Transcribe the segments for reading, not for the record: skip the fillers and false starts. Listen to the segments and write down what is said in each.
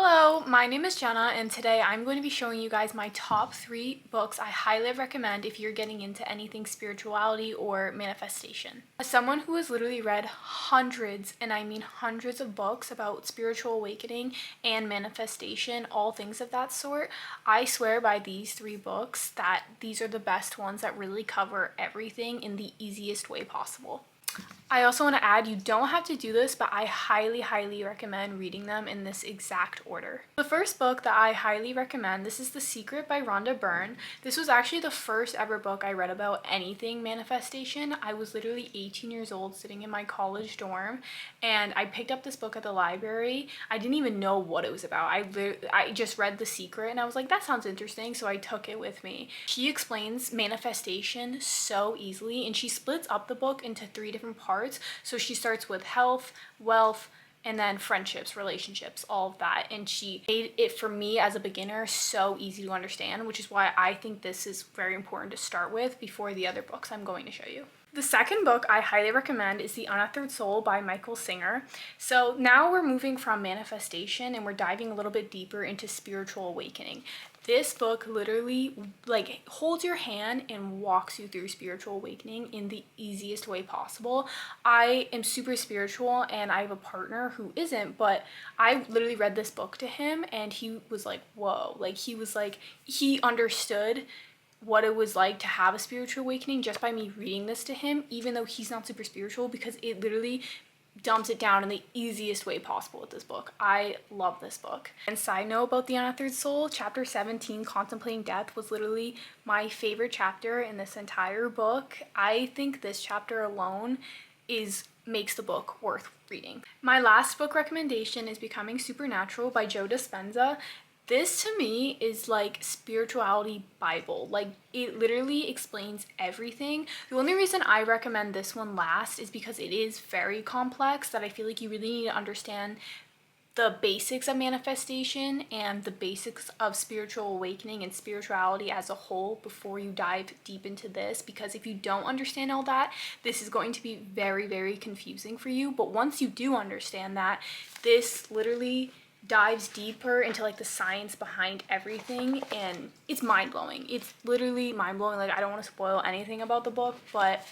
Hello, my name is Jenna and today I'm going to be showing you guys my top 3 books I highly recommend if you're getting into anything spirituality or manifestation. As someone who has literally read hundreds, and I mean hundreds of books about spiritual awakening and manifestation, all things of that sort, I swear by these 3 books that these are the best ones that really cover everything in the easiest way possible. I also want to add, you don't have to do this, but I highly recommend reading them in this exact order. The first book that I highly recommend, this is The Secret by Rhonda Byrne. This was actually the first ever book I read about anything manifestation. I was literally 18 years old sitting in my college dorm and I picked up this book at the library. I didn't even know what it was about. I just read The Secret and I was like, that sounds interesting, so I took it with me. She explains manifestation so easily and she splits up the book into 3 different parts. So she starts with health, wealth, and then friendships, relationships, all of that. And she made it for me as a beginner so easy to understand, which is why I think this is very important to start with before the other books I'm going to show you. The second book I highly recommend is The Unearthed Soul by Michael Singer. So now we're moving from manifestation and we're diving a little bit deeper into spiritual awakening. This book literally holds your hand and walks you through spiritual awakening in the easiest way possible. I am super spiritual and I have a partner who isn't, but I literally read this book to him and he was like, whoa, he understood what it was like to have a spiritual awakening just by me reading this to him, even though he's not super spiritual, because it literally dumps it down in the easiest way possible with this book. I love this book. And side note about The Unearthed Soul, chapter 17, Contemplating Death, was literally my favorite chapter in this entire book. I think this chapter alone makes the book worth reading. My last book recommendation is Becoming Supernatural by Joe Dispenza. This to me is like spirituality Bible. Like, it literally explains everything. The only reason I recommend this one last is because it is very complex, that I feel like you really need to understand the basics of manifestation and the basics of spiritual awakening and spirituality as a whole before you dive deep into this, because if you don't understand all that, this is going to be very confusing for you. But once you do understand that, this literally dives deeper into like the science behind everything, and it's mind-blowing. It's literally mind-blowing. Like, I don't want to spoil anything about the book, but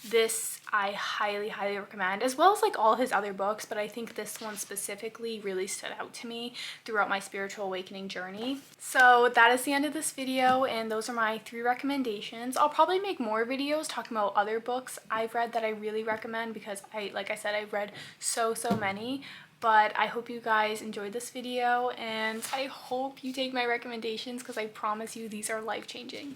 this I highly recommend, as well as like all his other books, but I think this one specifically really stood out to me throughout my spiritual awakening journey. So that is the end of this video, and those are my 3 recommendations. I'll probably make more videos talking about other books I've read that I really recommend, because like I said, I've read so many. But I hope you guys enjoyed this video, and I hope you take my recommendations, because I promise you these are life-changing.